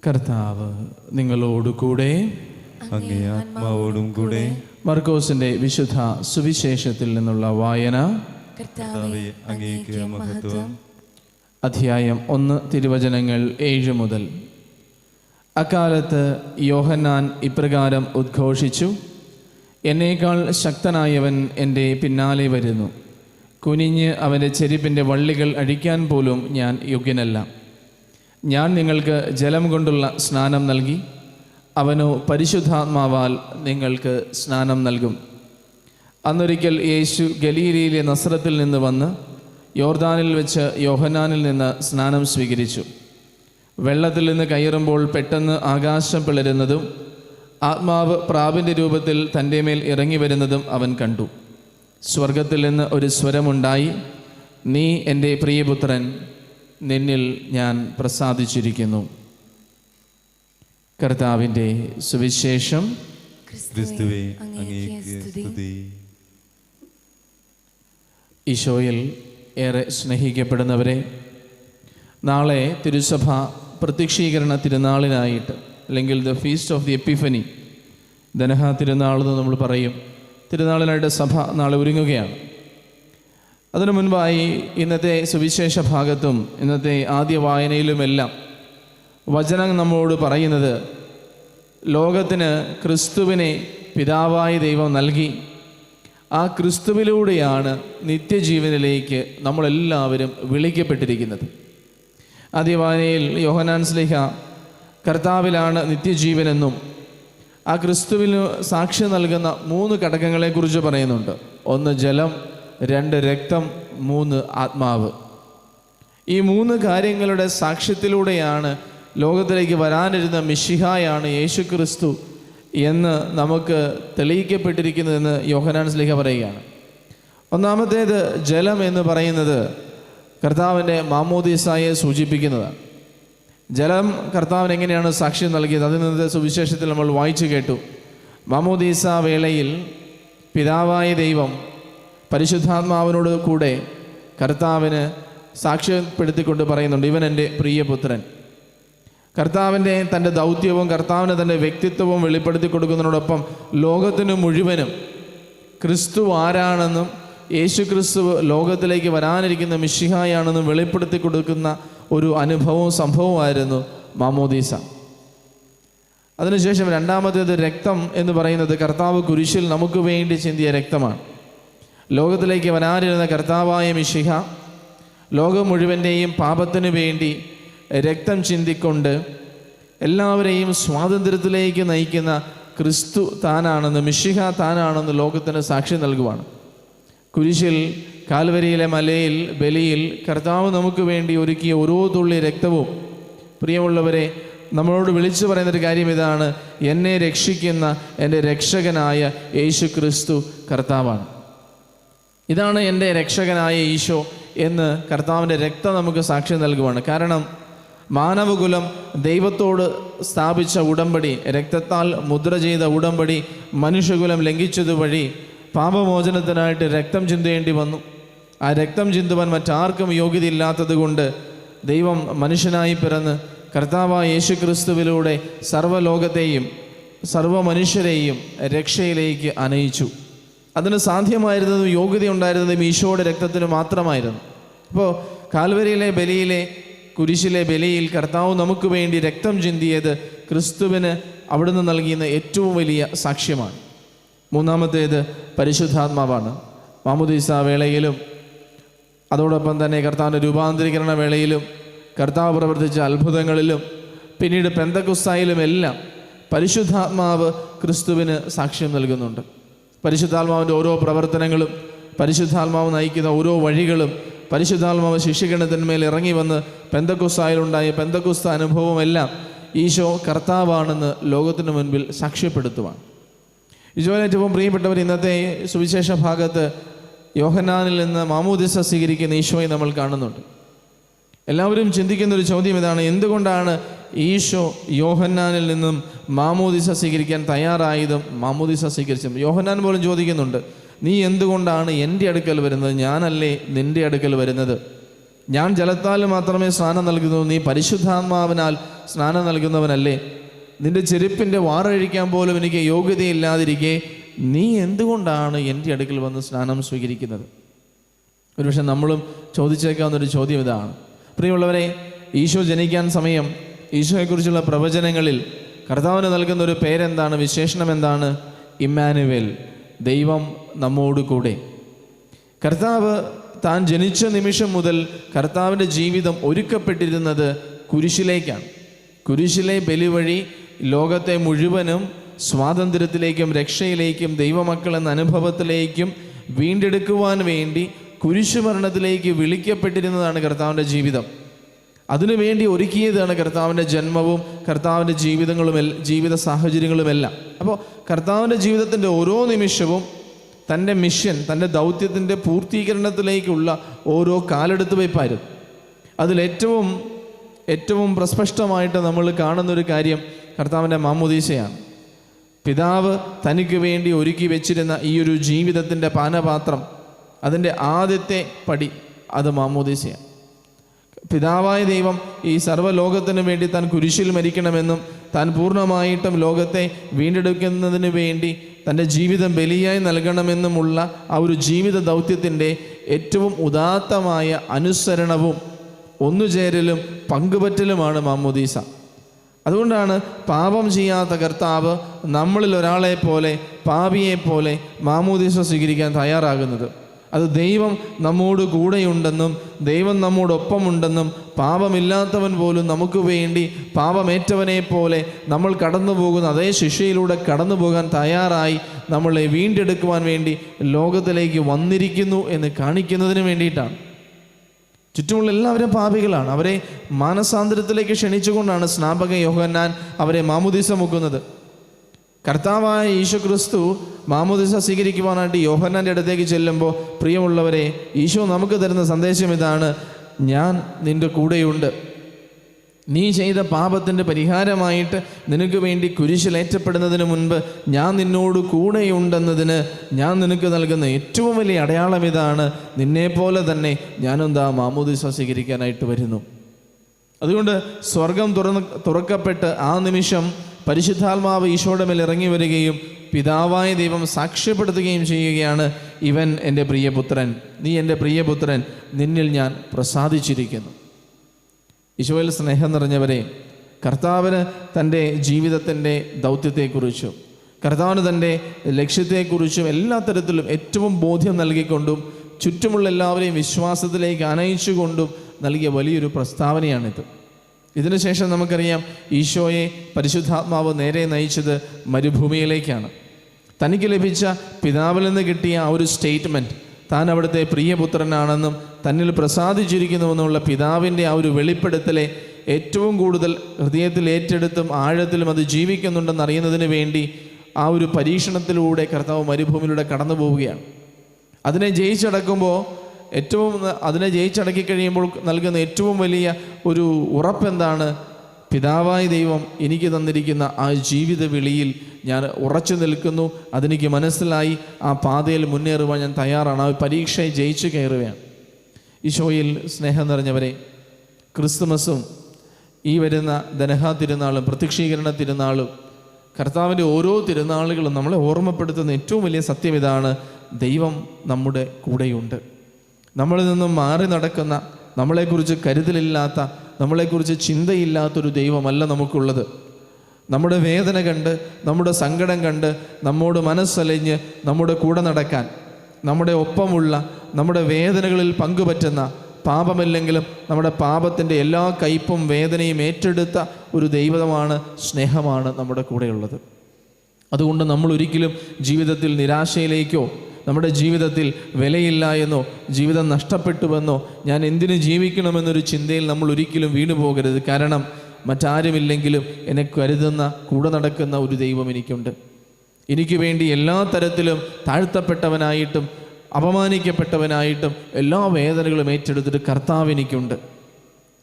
കർത്താവ് നിങ്ങളോടുകൂടെ, അങ്ങേ ആത്മാവോടും കൂടെ. മർക്കോസിന്റെ വിശുദ്ധ സുവിശേഷത്തിൽ നിന്നുള്ള വായന. കർത്താവേ, അങ്ങേക്ക് മഹത്വം. അധ്യായം 1, തിരുവചനങ്ങൾ 7 മുതൽ. അക്കാലത്ത് യോഹന്നാൻ ഇപ്രകാരം ഉദ്ഘോഷിച്ചു: എന്നേക്കാൾ ശക്തനായവൻ എൻ്റെ പിന്നാലെ വരുന്നു. കുനിഞ്ഞ് അവൻ്റെ ചെരുപ്പിൻ്റെ വള്ളികൾ അഴിക്കാൻ പോലും ഞാൻ യോഗ്യനല്ല. ഞാൻ നിങ്ങൾക്ക് ജലം കൊണ്ടുള്ള സ്നാനം നൽകി, അവനോ പരിശുദ്ധാത്മാവാൽ നിങ്ങൾക്ക് സ്നാനം നൽകും. അന്നൊരിക്കൽ യേശു ഗലീലയിലെ നസ്രത്തിൽ നിന്ന് വന്ന് യോർദാനിൽ വെച്ച് യോഹന്നാനിൽ നിന്ന് സ്നാനം സ്വീകരിച്ചു. വെള്ളത്തിൽ നിന്ന് കയറുമ്പോൾ പെട്ടെന്ന് ആകാശം പിളരുന്നതും ആത്മാവ് പ്രാവിൻ്റെ രൂപത്തിൽ തൻ്റെ മേൽ ഇറങ്ങി വരുന്നതും അവൻ കണ്ടു. സ്വർഗത്തിൽ നിന്ന് ഒരു സ്വരമുണ്ടായി: നീ എൻ്റെ പ്രിയപുത്രൻ, നിന്നിൽ ഞാൻ പ്രസാദിച്ചിരിക്കുന്നു. കർത്താവിൻ്റെ സുവിശേഷം. ക്രിസ്തുവേ, അങ്ങേക്ക് സ്തുതി. ഈശോയിൽ ഏറെ സ്നേഹിക്കപ്പെടുന്നവരെ, നാളെ തിരുസഭ പ്രത്യക്ഷീകരണ തിരുനാളിനായിട്ട്, അല്ലെങ്കിൽ the feast of the epiphany, Denha തിരുനാളെന്ന് നമ്മൾ പറയും, തിരുനാളിനായിട്ട് സഭ നാളെ ഒരുങ്ങുകയാണ്. അതിനു മുൻപായി ഇന്നത്തെ സുവിശേഷ ഭാഗത്തും ഇന്നത്തെ ആദ്യ വായനയിലുമെല്ലാം വചനം നമ്മോട് പറയുന്നത്, ലോകത്തിന് ക്രിസ്തുവിനെ പിതാവായ ദൈവം നൽകി. ആ ക്രിസ്തുവിലൂടെയാണ് നിത്യജീവനിലേക്ക് നമ്മളെല്ലാവരും വിളിക്കപ്പെട്ടിരിക്കുന്നത്. ആദ്യ വായനയിൽ യോഹന്നാൻ ശ്ലീഹ കർത്താവിലാണ് നിത്യജീവനെന്നും ആ ക്രിസ്തുവിന് സാക്ഷ്യം നൽകുന്ന 3 ഘടകങ്ങളെക്കുറിച്ച് പറയുന്നുണ്ട്. 1 ജലം, 2 രക്തം, 3 ആത്മാവ്. ഈ 3 കാര്യങ്ങളുടെ സാക്ഷ്യത്തിലൂടെയാണ് ലോകത്തിലേക്ക് വരാനിരുന്ന മിശിഹായാണ് യേശു ക്രിസ്തു എന്ന് നമുക്ക് തെളിയിക്കപ്പെട്ടിരിക്കുന്നതെന്ന് യോഹന്നാൻ ശ്ലീഹ പറയുകയാണ്. ഒന്നാമത്തേത് ജലം എന്ന് പറയുന്നത് കർത്താവിൻ്റെ മാമോദീസായെ സൂചിപ്പിക്കുന്നതാണ്. ജലം കർത്താവിന് എങ്ങനെയാണ് സാക്ഷ്യം നൽകിയത്? അതിൽ നിന്നത്തെ സുവിശേഷത്തിൽ നമ്മൾ വായിച്ചു കേട്ടു. മാമോദീസ വേളയിൽ പിതാവായ ദൈവം പരിശുദ്ധാത്മാവിനോട് കൂടെ കർത്താവിന് സാക്ഷ്യപ്പെടുത്തിക്കൊണ്ട് പറയുന്നുണ്ട്: ഇവൻ എൻ്റെ പ്രിയപുത്രൻ. കർത്താവിൻ്റെ തൻ്റെ ദൗത്യവും കർത്താവിന് തൻ്റെ വ്യക്തിത്വവും വെളിപ്പെടുത്തി കൊടുക്കുന്നതിനോടൊപ്പം ലോകത്തിന് മുഴുവനും ക്രിസ്തു ആരാണെന്നും യേശു ക്രിസ്തു ലോകത്തിലേക്ക് വരാനിരിക്കുന്ന മിശിഹായാണെന്നും വെളിപ്പെടുത്തി കൊടുക്കുന്ന ഒരു അനുഭവവും സംഭവമായിരുന്നു മാമോദീസ. അതിനുശേഷം രണ്ടാമത്തേത് രക്തം എന്ന് പറയുന്നത് കർത്താവ് കുരിശിൽ നമുക്ക് വേണ്ടി ചിന്തിയ രക്തമാണ്. ലോകത്തിലേക്ക് വരാനിരുന്ന കർത്താവായ മിശിഹ ലോകം മുഴുവൻ്റെയും പാപത്തിനു വേണ്ടി രക്തം ചിന്തിക്കൊണ്ട് എല്ലാവരെയും സ്വാതന്ത്ര്യത്തിലേക്ക് നയിക്കുന്ന ക്രിസ്തു താനാണെന്ന്, മിശിഹ താനാണെന്ന് ലോകത്തിന് സാക്ഷ്യം നൽകുവാണ്. കുരിശിൽ, കാൽവരിയിലെ മലയിൽ, ബലിയിൽ കർത്താവ് നമുക്ക് വേണ്ടി ഒരുക്കിയ ഓരോ തുള്ളി രക്തവും, പ്രിയമുള്ളവരെ, നമ്മളോട് വിളിച്ചു പറയുന്നൊരു കാര്യം ഇതാണ്: എന്നെ രക്ഷിക്കുന്ന എൻ്റെ രക്ഷകനായ യേശു ക്രിസ്തു കർത്താവാണ്. ഇതാണ് എൻ്റെ രക്ഷകനായ ഈശോ എന്ന് കർത്താവിൻ്റെ രക്തം നമുക്ക് സാക്ഷ്യം നൽകുവാണ്. കാരണം മാനവകുലം ദൈവത്തോട് സ്ഥാപിച്ച ഉടമ്പടി, രക്തത്താൽ മുദ്ര ചെയ്ത ഉടമ്പടി മനുഷ്യകുലം ലംഘിച്ചതുവഴി പാപമോചനത്തിനായിട്ട് രക്തം ചിന്തേണ്ടി വന്നു. ആ രക്തം ചിന്തുവാൻ മറ്റാർക്കും യോഗ്യതയില്ലാത്തത് കൊണ്ട് ദൈവം മനുഷ്യനായി പിറന്ന് കർത്താവായ യേശു ക്രിസ്തുവിലൂടെ സർവ്വലോകത്തെയും സർവ്വ മനുഷ്യരെയും രക്ഷയിലേക്ക് അനയിച്ചു. അതിന് സാധ്യമായിരുന്നതും യോഗ്യതയുണ്ടായിരുന്നതും ഈശോയുടെ രക്തത്തിന് മാത്രമായിരുന്നു. അപ്പോൾ കാൽവരിയിലെ ബലിയിലെ, കുരിശിലെ ബലിയിൽ കർത്താവ് നമുക്ക് വേണ്ടി രക്തം ചിന്തിയത് ക്രിസ്തുവിന് അവിടുന്ന് നൽകിയ ഏറ്റവും വലിയ സാക്ഷ്യമാണ്. മൂന്നാമത്തേത് പരിശുദ്ധാത്മാവാണ്. മാമോദീസ വേളയിലും അതോടൊപ്പം തന്നെ കർത്താവിൻ്റെ രൂപാന്തരീകരണ വേളയിലും കർത്താവ് പ്രവർത്തിച്ച അത്ഭുതങ്ങളിലും പിന്നീട് പെന്തക്കോസ്തായിലുമെല്ലാം പരിശുദ്ധാത്മാവ് ക്രിസ്തുവിന് സാക്ഷ്യം നൽകുന്നുണ്ട്. പരിശുദ്ധാത്മാവിൻ്റെ ഓരോ പ്രവർത്തനങ്ങളും, പരിശുദ്ധാത്മാവ് നയിക്കുന്ന ഓരോ വഴികളും, പരിശുദ്ധാത്മാവ് ശിഷ്യഗണത്തിന്മേൽ ഇറങ്ങി വന്ന് പെന്തക്കോസ്തായിലുണ്ടായ പെന്തക്കോസ്ത അനുഭവമെല്ലാം ഈശോ കർത്താവാണെന്ന് ലോകത്തിന് മുൻപിൽ സാക്ഷ്യപ്പെടുത്തുവാണ്. ഈശോയെ ഏറ്റവും പ്രിയപ്പെട്ടവർ, ഇന്നത്തെ സുവിശേഷ ഭാഗത്ത് യോഹന്നാനിൽ നിന്ന് മാമോദീസ സ്വീകരിക്കുന്ന ഈശോയെ നമ്മൾ കാണുന്നുണ്ട്. എല്ലാവരും ചിന്തിക്കുന്നൊരു ചോദ്യം ഇതാണ്: എന്തുകൊണ്ടാണ് ഈശോ യോഹന്നാനിൽ നിന്നും മാമോദീസ സ്വീകരിക്കാൻ തയ്യാറായതും മാമോദീസ സ്വീകരിച്ചതും? യോഹന്നാൻ പോലും ചോദിക്കുന്നുണ്ട്: നീ എന്തുകൊണ്ടാണ് എൻ്റെ അടുക്കൽ വരുന്നത്? ഞാനല്ലേ നിൻ്റെ അടുക്കൽ വരുന്നത്? ഞാൻ ജലത്താൽ മാത്രമേ സ്നാനം നൽകുന്നു, നീ പരിശുദ്ധാത്മാവിനാൽ സ്നാനം നൽകുന്നവനല്ലേ? നിന്റെ ചെരുപ്പിൻ്റെ വാറഴിക്കാൻ പോലും എനിക്ക് യോഗ്യതയില്ലാതിരിക്കെ നീ എന്തുകൊണ്ടാണ് എൻ്റെ അടുക്കൽ വന്ന് സ്നാനം സ്വീകരിക്കുന്നത്? ഒരുപക്ഷെ നമ്മളും ചോദിച്ചേക്കാവുന്നൊരു ചോദ്യം ഇതാണ്. പ്രിയമുള്ളവരെ, ഈശോ ജനിക്കാൻ സമയം ഈശോയെക്കുറിച്ചുള്ള പ്രവചനങ്ങളിൽ കർത്താവിന് നൽകുന്ന ഒരു പേരെന്താണ്, വിശേഷണം എന്താണ്? ഇമ്മാനുവേൽ, ദൈവം നമ്മോട് കൂടെ. കർത്താവ് താൻ ജനിച്ച നിമിഷം മുതൽ കർത്താവിൻ്റെ ജീവിതം ഒരുക്കപ്പെട്ടിരുന്നത് കുരിശിലേക്കാണ്. കുരിശിലെ ബലി വഴി ലോകത്തെ മുഴുവനും സ്വാതന്ത്ര്യത്തിലേക്കും രക്ഷയിലേക്കും ദൈവമക്കൾ എന്ന അനുഭവത്തിലേക്കും വീണ്ടെടുക്കുവാൻ വേണ്ടി കുരിശുമരണത്തിലേക്ക് വിളിക്കപ്പെട്ടിരുന്നതാണ് കർത്താവിൻ്റെ ജീവിതം. അതിനുവേണ്ടി ഒരുക്കിയതാണ് കർത്താവിൻ്റെ ജന്മവും കർത്താവിൻ്റെ ജീവിത സാഹചര്യങ്ങളുമെല്ലാം. അപ്പോൾ കർത്താവിൻ്റെ ജീവിതത്തിൻ്റെ ഓരോ നിമിഷവും തൻ്റെ മിഷൻ, തൻ്റെ ദൗത്യത്തിൻ്റെ പൂർത്തീകരണത്തിലേക്കുള്ള ഓരോ കാലെടുത്ത് വയ്പ്പായിരുന്നു. അതിലേറ്റവും പ്രസ്പഷ്ടമായിട്ട് നമ്മൾ കാണുന്നൊരു കാര്യം കർത്താവിൻ്റെ മാമോദീസയാണ്. പിതാവ് തനിക്ക് വേണ്ടി ഒരുക്കി വെച്ചിരുന്ന ഈ ഒരു ജീവിതത്തിൻ്റെ പാനപാത്രം, അതിൻ്റെ ആദ്യത്തെ പടി അത് മാമോദീസയാണ്. പിതാവായ ദൈവം ഈ സർവ്വലോകത്തിനു വേണ്ടി താൻ കുരിശിൽ മരിക്കണമെന്നും താൻ പൂർണ്ണമായിട്ടും ലോകത്തെ വീണ്ടെടുക്കുന്നതിന് വേണ്ടി തൻ്റെ ജീവിതം ബലിയായി നൽകണമെന്നുമുള്ള ആ ഒരു ജീവിത ദൗത്യത്തിൻ്റെ ഏറ്റവും ഉദാത്തമായ അനുസരണവും ഒന്നുചേരലും പങ്കുപറ്റലുമാണ് മാമോദീസ. അതുകൊണ്ടാണ് പാപം ചെയ്യാത്ത കർത്താവ് നമ്മളിൽ ഒരാളെ പോലെ, പാപിയെ പോലെ മാമോദീസ സ്വീകരിക്കാൻ തയ്യാറാകുന്നത്. അത് ദൈവം നമ്മോട് കൂടെയുണ്ടെന്നും ദൈവം നമ്മോടൊപ്പമുണ്ടെന്നും പാപമില്ലാത്തവൻ പോലും നമുക്ക് വേണ്ടി പാപമേറ്റവനെ പോലെ നമ്മൾ കടന്നു പോകുന്ന അതേ ശിക്ഷയിലൂടെ കടന്നു പോകാൻ തയ്യാറായി നമ്മളെ വീണ്ടെടുക്കുവാൻ വേണ്ടി ലോകത്തിലേക്ക് വന്നിരിക്കുന്നു എന്ന് കാണിക്കുന്നതിന് വേണ്ടിയിട്ടാണ്. ചുറ്റുമുള്ള എല്ലാവരും പാപികളാണ്. അവരെ മാനസാന്തരത്തിലേക്ക് ക്ഷണിച്ചുകൊണ്ടാണ് സ്നാപക യോഹന്നാൻ അവരെ മാമോദീസ മുക്കുന്നത്. കർത്താവായ ഈശോ ക്രിസ്തു മാമോദീസ സ്വീകരിക്കുവാനായിട്ട് യോഹന്നാൻ്റെ അടുത്തേക്ക് ചെല്ലുമ്പോൾ, പ്രിയമുള്ളവരെ, ഈശോ നമുക്ക് തരുന്ന സന്ദേശം ഇതാണ്: ഞാൻ നിൻ്റെ കൂടെയുണ്ട്. നീ ചെയ്ത പാപത്തിൻ്റെ പരിഹാരമായിട്ട് നിനക്ക് വേണ്ടി കുരിശിലേറ്റപ്പെടുന്നതിന് മുൻപ് ഞാൻ നിന്നോട് കൂടെയുണ്ടെന്നതിന് ഞാൻ നിനക്ക് നൽകുന്ന ഏറ്റവും വലിയ അടയാളം ഇതാണ്. നിന്നെപ്പോലെ തന്നെ ഞാനും മാമോദീസ സ്വീകരിക്കാനായിട്ട് വരുന്നു. അതുകൊണ്ട് സ്വർഗം തുറക്കപ്പെട്ട് ആ നിമിഷം പരിശുദ്ധാത്മാവ് ഈശോയുടെ മേൽ ഇറങ്ങി വരികയും പിതാവായ ദൈവം സാക്ഷ്യപ്പെടുത്തുകയും ചെയ്യുകയാണ്: ഇവൻ എൻ്റെ പ്രിയപുത്രൻ, നീ എൻ്റെ പ്രിയപുത്രൻ, നിന്നിൽ ഞാൻ പ്രസാദിച്ചിരിക്കുന്നു. ഈശോയിൽ സ്നേഹം നിറഞ്ഞവരെ, കർത്താവിന് തൻ്റെ ജീവിതത്തിൻ്റെ ദൗത്യത്തെക്കുറിച്ചും കർത്താവിന് തൻ്റെ ലക്ഷ്യത്തെക്കുറിച്ചും എല്ലാ തരത്തിലും ഏറ്റവും ബോധ്യം നൽകിക്കൊണ്ടും ചുറ്റുമുള്ള എല്ലാവരെയും വിശ്വാസത്തിലേക്ക് അനയിച്ചുകൊണ്ടും നൽകിയ വലിയൊരു പ്രസ്താവനയാണിത്. ഇതിനുശേഷം നമുക്കറിയാം, ഈശോയെ പരിശുദ്ധാത്മാവ് നേരെ നയിച്ചത് മരുഭൂമിയിലേക്കാണ്. തനിക്ക് ലഭിച്ച പിതാവിൽ നിന്ന് കിട്ടിയ ആ ഒരു സ്റ്റേറ്റ്മെൻറ്റ്, താൻ അവിടുത്തെ പ്രിയപുത്രനാണെന്നും തന്നിൽ പ്രസാദിച്ചിരിക്കുന്നുവെന്നുള്ള പിതാവിൻ്റെ ആ ഒരു വെളിപ്പെടുത്തലെ ഏറ്റവും കൂടുതൽ ഹൃദയത്തിൽ ഏറ്റെടുത്തും ആഴത്തിലും അത് ജീവിക്കുന്നുണ്ടെന്ന് അറിയുന്നതിന് വേണ്ടി ആ ഒരു പരീക്ഷണത്തിലൂടെ കർത്താവ് മരുഭൂമിയിലൂടെ കടന്നു പോവുകയാണ്. അതിനെ ജയിച്ചടക്കി കഴിയുമ്പോൾ നൽകുന്ന ഏറ്റവും വലിയ ഒരു ഉറപ്പെന്താണ്? പിതാവായ ദൈവം എനിക്ക് തന്നിരിക്കുന്ന ആ ജീവിത വിളിയിൽ ഞാൻ ഉറച്ചു നിൽക്കുന്നു. അതെനിക്ക് മനസ്സിലായി. ആ പാതയിൽ മുന്നേറുവാൻ ഞാൻ തയ്യാറാണ്. ആ പരീക്ഷയെ ജയിച്ചു കയറുകയാണ്. ഈശോയിൽ സ്നേഹം നിറഞ്ഞവരെ, ക്രിസ്തുമസും ഈ വരുന്ന ദനഹാ തിരുനാളും പ്രത്യക്ഷീകരണ തിരുനാളും കർത്താവിൻ്റെ ഓരോ തിരുനാളുകളും നമ്മളെ ഓർമ്മപ്പെടുത്തുന്ന ഏറ്റവും വലിയ സത്യം ഇതാണ്: ദൈവം നമ്മുടെ കൂടെയുണ്ട്. നമ്മളിൽ നിന്നും മാറി നടക്കുന്ന, നമ്മളെക്കുറിച്ച് കരുതലില്ലാത്ത, നമ്മളെക്കുറിച്ച് ചിന്തയില്ലാത്തൊരു ദൈവമല്ല നമുക്കുള്ളത്. നമ്മുടെ വേദന കണ്ട്, നമ്മുടെ സങ്കടം കണ്ട്, നമ്മോട് മനസ്സലിഞ്ഞ് നമ്മുടെ കൂടെ നടക്കാൻ, നമ്മുടെ ഒപ്പമുള്ള, നമ്മുടെ വേദനകളിൽ പങ്കുപറ്റുന്ന, പാപമില്ലെങ്കിലും നമ്മുടെ പാപത്തിൻ്റെ എല്ലാ കയ്പും വേദനയും ഏറ്റെടുത്ത ഒരു ദൈവമാണ്, സ്നേഹമാണ് നമ്മുടെ കൂടെയുള്ളത്. അതുകൊണ്ട് നമ്മൾ ഒരിക്കലും ജീവിതത്തിൽ നിരാശയിലേക്കോ നമ്മുടെ ജീവിതത്തിൽ വിലയില്ല എന്നോ ജീവിതം നഷ്ടപ്പെട്ടുവെന്നോ ഞാൻ എന്തിനു ജീവിക്കണമെന്നൊരു ചിന്തയിൽ നമ്മൾ ഒരിക്കലും വീണു പോകരുത്. കാരണം മറ്റാരുമില്ലെങ്കിലും എന്നെ കരുതുന്ന, കൂടെ നടക്കുന്ന ഒരു ദൈവം എനിക്കുണ്ട്. എനിക്ക് വേണ്ടി എല്ലാ തരത്തിലും താഴ്ത്തപ്പെട്ടവനായിട്ടും അപമാനിക്കപ്പെട്ടവനായിട്ടും എല്ലാ വേദനകളും ഏറ്റെടുത്തിട്ട് കർത്താവ് എനിക്കുണ്ട്.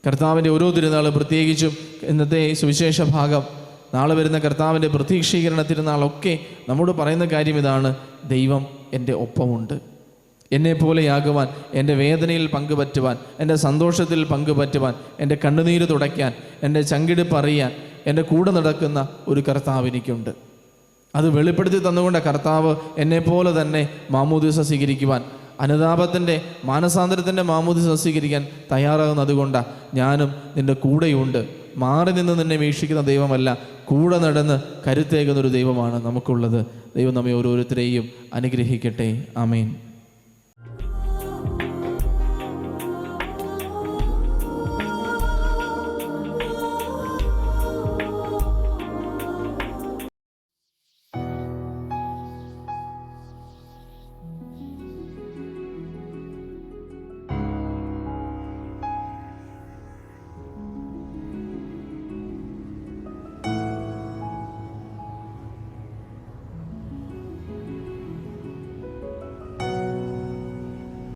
കർത്താവിൻ്റെ ഓരോ തിരുനാളും, പ്രത്യേകിച്ചും ഇന്നത്തെ സുവിശേഷ ഭാഗം, നാളെ വരുന്ന കർത്താവിൻ്റെ പ്രത്യക്ഷീകരണ തിരുനാളൊക്കെ നമ്മോട് പറയുന്ന കാര്യം ഇതാണ്: ദൈവം എൻ്റെ ഒപ്പമുണ്ട്. എന്നെപ്പോലെയാകുവാൻ, എൻ്റെ വേദനയിൽ പങ്കുപറ്റുവാൻ, എൻ്റെ സന്തോഷത്തിൽ പങ്കുപറ്റുവാൻ, എൻ്റെ കണ്ണുനീര് തുടയ്ക്കാൻ, എൻ്റെ ചങ്കിടിപ്പ് അറിയാൻ എൻ്റെ കൂടെ നടക്കുന്ന ഒരു കർത്താവ് എനിക്കുണ്ട്. അത് വെളിപ്പെടുത്തി തന്നുകൊണ്ട് കർത്താവ് എന്നെപ്പോലെ തന്നെ മാമോദീസ സ്വീകരിക്കുവാൻ, അനുതാപത്തിൻ്റെ മാനസാന്തരത്തിൻ്റെ മാമോദീസ സ്വീകരിക്കാൻ തയ്യാറാകുന്നത് കൊണ്ടാണ് ഞാനും നിൻ്റെ കൂടെയുണ്ട്. മാറി നിന്ന് നിന്നെ വീക്ഷിക്കുന്ന ദൈവമല്ല, കൂടെ നടന്ന് കരുത്തേകുന്നൊരു ദൈവമാണ് നമുക്കുള്ളത്. ദൈവം നമ്മെ ഓരോരുത്തരെയും അനുഗ്രഹിക്കട്ടെ. ആമേൻ.